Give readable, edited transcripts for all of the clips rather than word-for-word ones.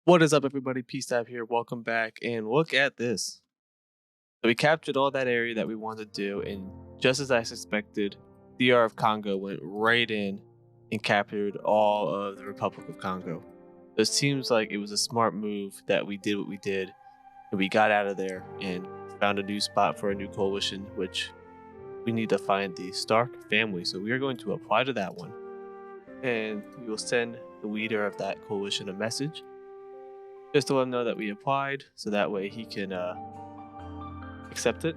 What is up, everybody? Peace Tab here. Welcome back, and look at this. So we captured all that area that we wanted to do, and just as I suspected, DR of Congo went right in and captured all of the Republic of Congo. So it seems like it was a smart move that we did what we did, and we got out of there and found a new spot for a new coalition, which we need to find the Stark family. So we are going to apply to that one, and we will send the leader of that coalition a message just to let him know that we applied, so that way he can accept it.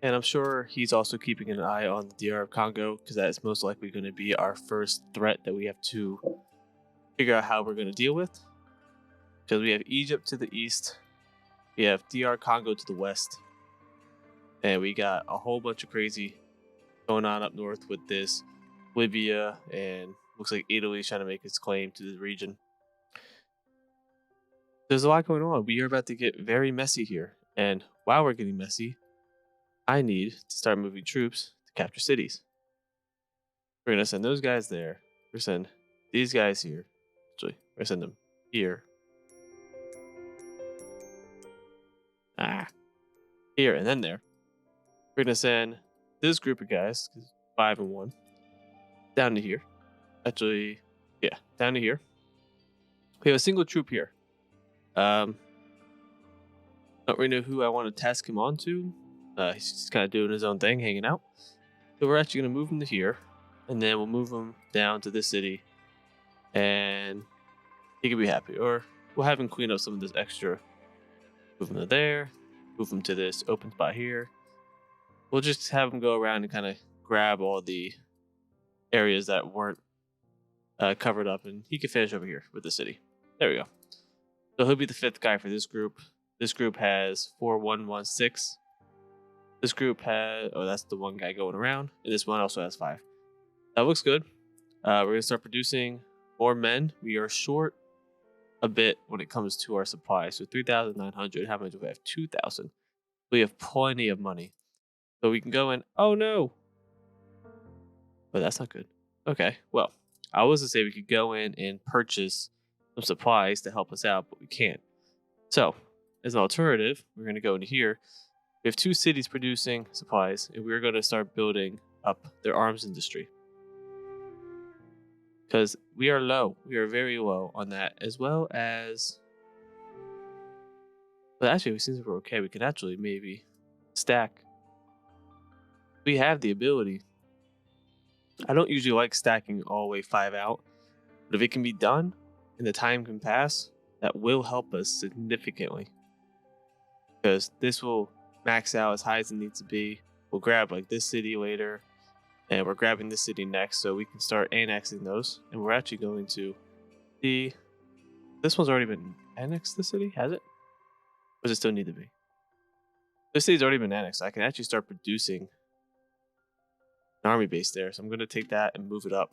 And I'm sure he's also keeping an eye on the DR of Congo, because that is most likely going to be our first threat that we have to figure out how we're going to deal with. Because we have Egypt to the east, we have DR Congo to the west, and we got a whole bunch of crazy going on up north with this Libya, and looks like Italy's trying to make its claim to the region. There's a lot going on. We are about to get very messy here. And while we're getting messy, I need to start moving troops to capture cities. We're going to send those guys there. We're going to send these guys here. Actually, we're going to send them here. Here and then there. We're going to send this group of guys, 5 and 1, down to here. Actually, yeah, down to here. We have a single troop here. Don't really know who I want to task him on to. He's just kind of doing his own thing, hanging out. So we're actually going to move him to here, and then we'll move him down to this city, and he can be happy. Or we'll have him clean up some of this extra. Move him to there, move him to this open spot here. We'll just have him go around and kind of grab all the areas that weren't covered up, and he can finish over here with the city. There we go. So he'll be the 5th guy for this group. This group has 4116. This group has, that's the one guy going around, and this one also has 5. That looks good. We're going to start producing more men. We are short a bit when it comes to our supply. So 3,900. How much do we have? 2,000. We have plenty of money. So we can go in. Oh no! But that's not good. Okay, well, I was to say we could go in and purchase some supplies to help us out, but we can't. So, as an alternative, we're going to go into here. We have 2 cities producing supplies, and we're going to start building up their arms industry. Because we are low. We are very low on that, as well as... But actually, since we're okay, we can actually maybe stack. We have the ability. I don't usually like stacking all the way 5 out, but if it can be done and the time can pass, that will help us significantly. Because this will max out as high as it needs to be. We'll grab like this city later, and we're grabbing this city next, so we can start annexing those. And we're actually going to see. This one's already been annexed, the city? Has it? Or does it still need to be? This city's already been annexed. So I can actually start producing an army base there. So I'm going to take that and move it up.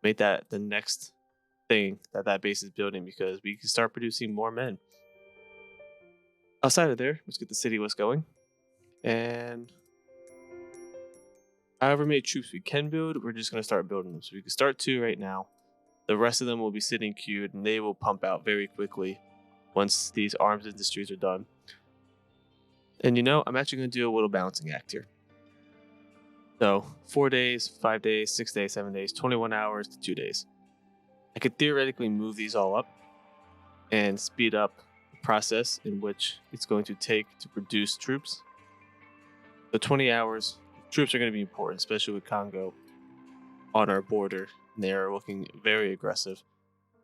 Make that the next thing that base is building, because we can start producing more men. Outside of there, let's get the city list going. And however many troops we can build, we're just going to start building them. So we can start 2 right now. The rest of them will be sitting queued, and they will pump out very quickly once these arms industries are done. And I'm actually going to do a little balancing act here. So 4 days, 5 days, 6 days, 7 days, 21 hours to 2 days. I could theoretically move these all up and speed up the process in which it's going to take to produce troops. So 20 hours, troops are going to be important, especially with Congo on our border. They are looking very aggressive.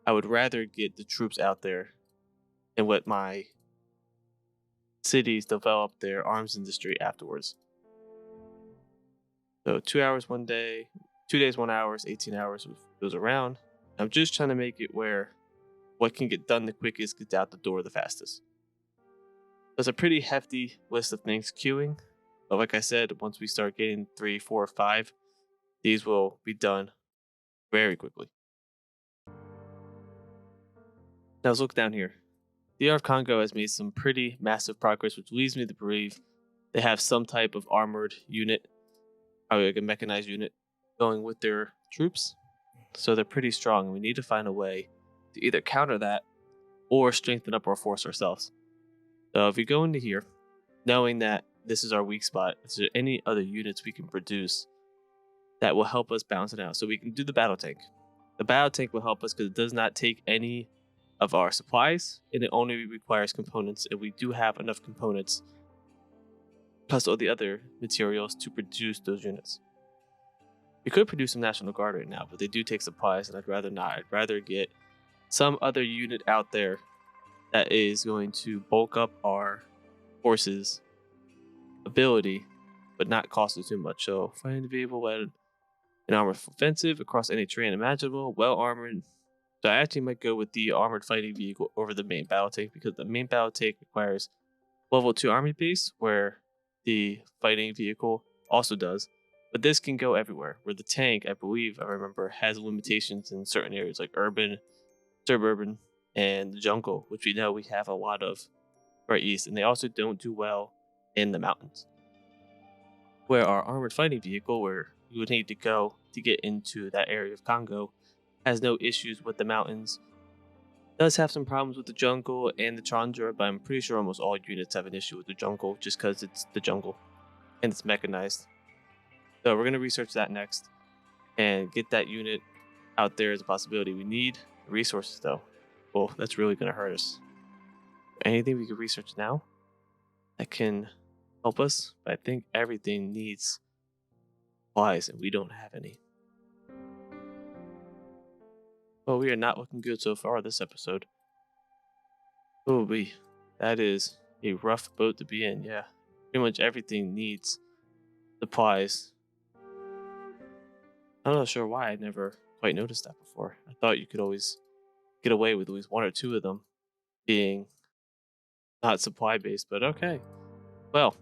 I would rather get the troops out there and let my cities develop their arms industry afterwards. So 2 hours 1 day, 2 days 1 hour, 18 hours goes around. I'm just trying to make it where what can get done the quickest gets out the door the fastest. There's a pretty hefty list of things queuing, but like I said, once we start getting 3, 4, 5, these will be done very quickly. Now let's look down here. DR Congo has made some pretty massive progress, which leads me to believe they have some type of armored unit, probably like a mechanized unit, going with their troops. So they're pretty strong, and we need to find a way to either counter that or strengthen up our force ourselves. So if we go into here, knowing that this is our weak spot, is there any other units we can produce that will help us balance it out? So we can do the battle tank. The battle tank will help us because it does not take any of our supplies, and it only requires components, and we do have enough components plus all the other materials to produce those units. We could produce some National Guard right now, but they do take supplies, and I'd rather not. I'd rather get some other unit out there that is going to bulk up our forces' ability, but not cost us too much. So find a vehicle with an armored offensive across any terrain imaginable, well armored. So I actually might go with the armored fighting vehicle over the main battle tank, because the main battle tank requires level 2 army base, where the fighting vehicle also does. But this can go everywhere, where the tank, I believe, I remember, has limitations in certain areas like urban, suburban, and the jungle, which we know we have a lot of right east, and they also don't do well in the mountains. Where our armored fighting vehicle, where you would need to go to get into that area of Congo, has no issues with the mountains. Does have some problems with the jungle and the tundra, but I'm pretty sure almost all units have an issue with the jungle just because it's the jungle and it's mechanized. So we're going to research that next and get that unit out there as a possibility. We need resources though. Well, that's really going to hurt us. Anything we could research now that can help us? But I think everything needs supplies and we don't have any. Well, we are not looking good so far this episode. Oh, that is a rough boat to be in, yeah. Pretty much everything needs supplies. I'm not sure why I never quite noticed that before. I thought you could always get away with at least 1 or 2 of them being not supply based, but okay. Well,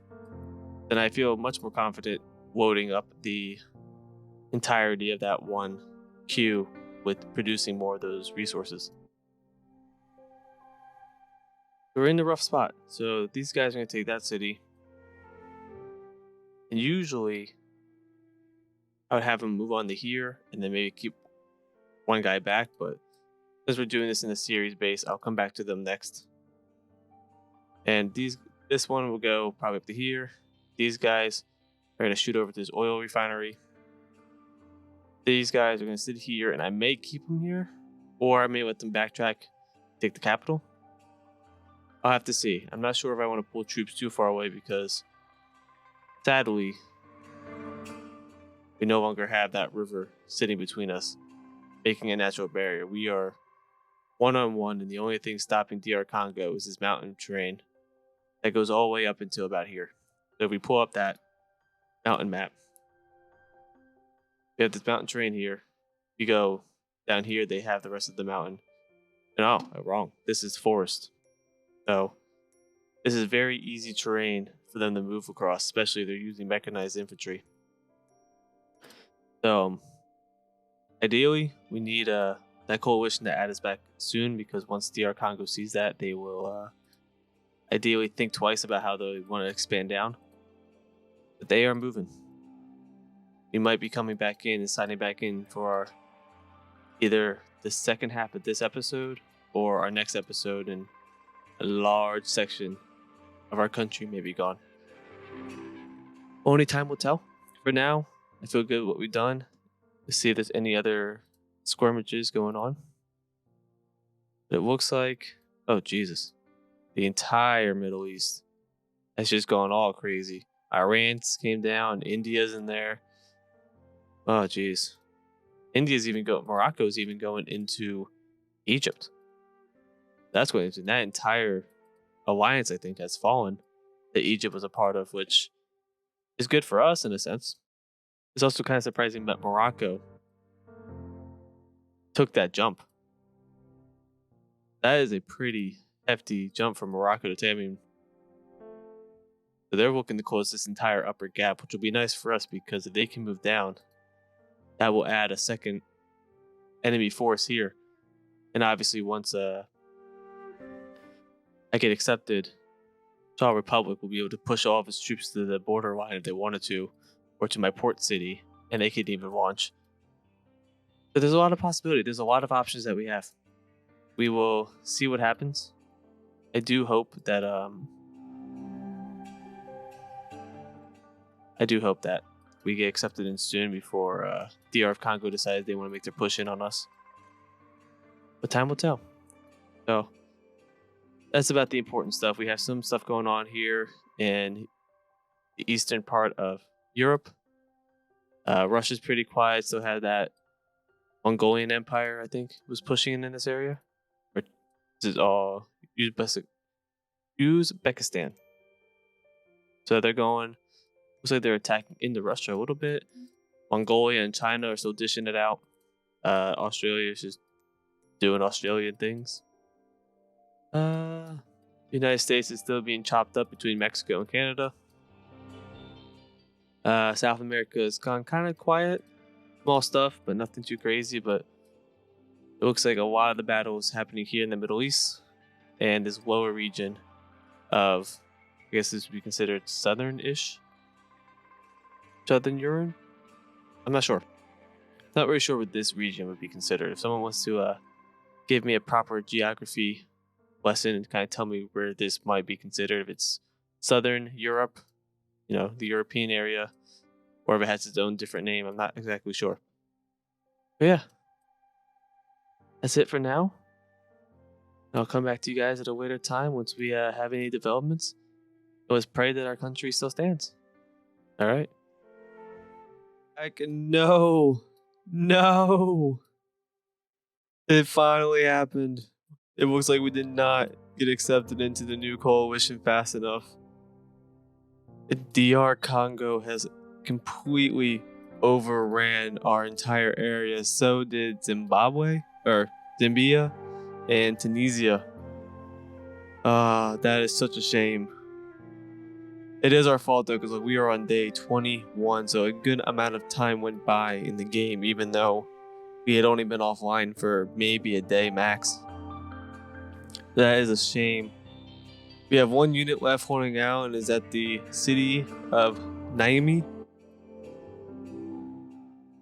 then I feel much more confident loading up the entirety of that one queue with producing more of those resources. We're in the rough spot, so these guys are going to take that city. And usually, I would have them move on to here and then maybe keep one guy back, but since we're doing this in a series base, I'll come back to them next. And this one will go probably up to here. These guys are going to shoot over to this oil refinery. These guys are going to sit here, and I may keep them here, or I may let them backtrack, take the capital. I'll have to see. I'm not sure if I want to pull troops too far away because, sadly, we no longer have that river sitting between us, making a natural barrier. We are one-on-one, and the only thing stopping DR Congo is this mountain terrain that goes all the way up until about here. So if we pull up that mountain map, we have this mountain terrain here. You go down here, they have the rest of the mountain. And oh, I'm wrong. This is forest. So this is very easy terrain for them to move across, especially if they're using mechanized infantry. So ideally, we need that coalition to add us back soon, because once DR Congo sees that, they will ideally think twice about how they want to expand down. But they are moving. We might be coming back in and signing back in for either the second half of this episode or our next episode, and a large section of our country may be gone. Only time will tell. For now, I feel good with what we've done. Let's see if there's any other skirmishes going on. It looks like, oh Jesus, the entire Middle East has just gone all crazy. Iran's came down, India's in there. Oh geez, Morocco's even going into Egypt. That's what that entire alliance, I think, has fallen, that Egypt was a part of, which is good for us in a sense. It's also kind of surprising that Morocco took that jump. That is a pretty hefty jump from Morocco to take. I mean, so they're looking to close this entire upper gap, which will be nice for us, because if they can move down, that will add a second enemy force here. And obviously, once I get accepted, Shaw Republic will be able to push all of its troops to the borderline if they wanted to, or to my port city, and they could even launch. But there's a lot of possibility. There's a lot of options that we have. We will see what happens. I do hope that we get accepted in soon before DR Congo decides they want to make their push in on us. But time will tell. So that's about the important stuff. We have some stuff going on here in the eastern part of Europe. Russia's pretty quiet. Still had that Mongolian Empire, I think, was pushing in this area. Or this is all Uzbekistan. So they're going. Looks like they're attacking into Russia a little bit. Mongolia and China are still dishing it out. Australia is just doing Australian things. The United States is still being chopped up between Mexico and Canada. South America has gone kind of quiet. Small stuff, but nothing too crazy. But it looks like a lot of the battle is happening here in the Middle East and this lower region of, I guess this would be considered southern-ish. Southern Europe? I'm not sure. Not really sure what this region would be considered. If someone wants to give me a proper geography lesson and kind of tell me where this might be considered, if it's Southern Europe, the European area, or if it has its own different name, I'm not exactly sure. But yeah, that's it for now. I'll come back to you guys at a later time once we have any developments. Let's pray that our country still stands. All right. No. It finally happened. It looks like we did not get accepted into the new coalition fast enough. DR Congo has completely overran our entire area. So did Zambia and Tunisia. That is such a shame. It is our fault though, because we are on day 21, so a good amount of time went by in the game, even though we had only been offline for maybe a day max. That is a shame. We have one unit left holding out, and is at the city of Niamey.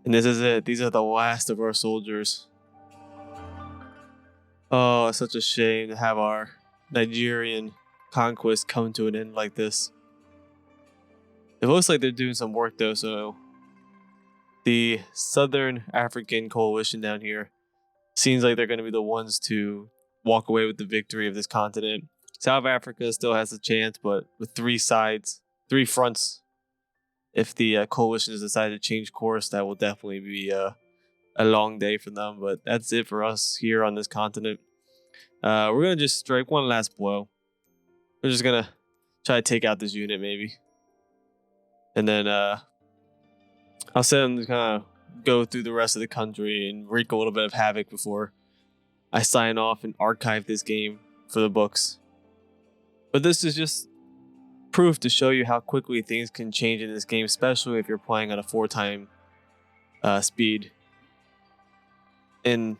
And this is it. These are the last of our soldiers. Oh, it's such a shame to have our Nigerian conquest come to an end like this. It looks like they're doing some work though, so the Southern African coalition down here seems like they're going to be the ones to walk away with the victory of this continent. South Africa still has a chance, but with three fronts, if the coalition has decided to change course, that will definitely be a long day for them. But that's it for us here on this continent. We're going to just strike one last blow. We're just going to try to take out this unit maybe. And then I'll send them to kind of go through the rest of the country and wreak a little bit of havoc before I sign off and archive this game for the books. But this is just proof to show you how quickly things can change in this game, especially if you're playing on a 4-time speed. And,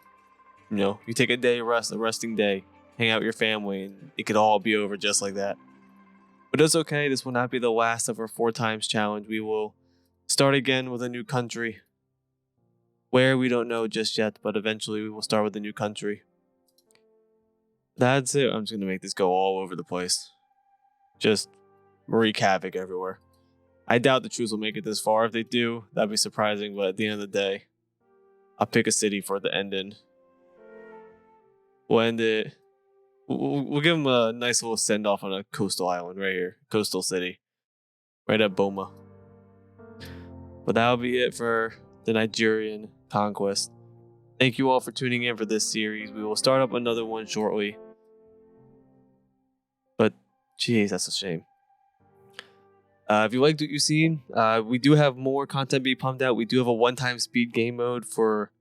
you take a day rest, a resting day, hang out with your family, and it could all be over just like that. But it's okay. This will not be the last of our 4 times challenge. We will start again with a new country. Where, we don't know just yet, but eventually we will start with a new country. That's it. I'm just going to make this go all over the place. Just wreak havoc everywhere. I doubt the troops will make it this far. If they do, that'd be surprising. But at the end of the day, I'll pick a city for the ending. We'll end it. We'll give them a nice little send-off on a coastal island right here. Coastal city. Right at Boma. But that'll be it for the Nigerian conquest. Thank you all for tuning in for this series. We will start up another one shortly. But, jeez, that's a shame. If you liked what you've seen, we do have more content being pumped out. We do have a one-time speed game mode for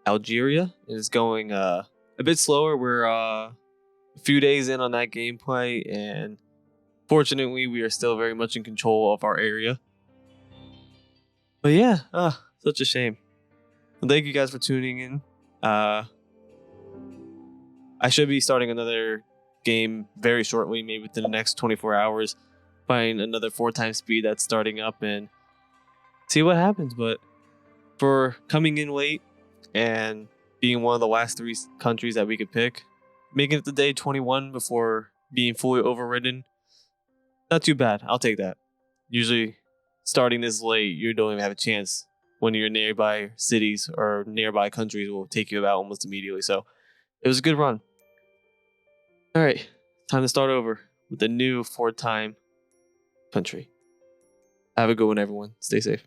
Algeria. It is going a bit slower. We're a few days in on that gameplay, and fortunately, we are still very much in control of our area. But yeah, such a shame. Well, thank you guys for tuning in. I should be starting another game very shortly, maybe within the next 24 hours. Find another 4-time speed that's starting up and see what happens. But for coming in late, and being one of the last 3 countries that we could pick, making it to day 21 before being fully overridden, not too bad. I'll take that. Usually, starting this late, you don't even have a chance when your nearby cities or nearby countries will take you out almost immediately. So it was a good run. All right, time to start over with a new 4-time country. Have a good one, everyone. Stay safe.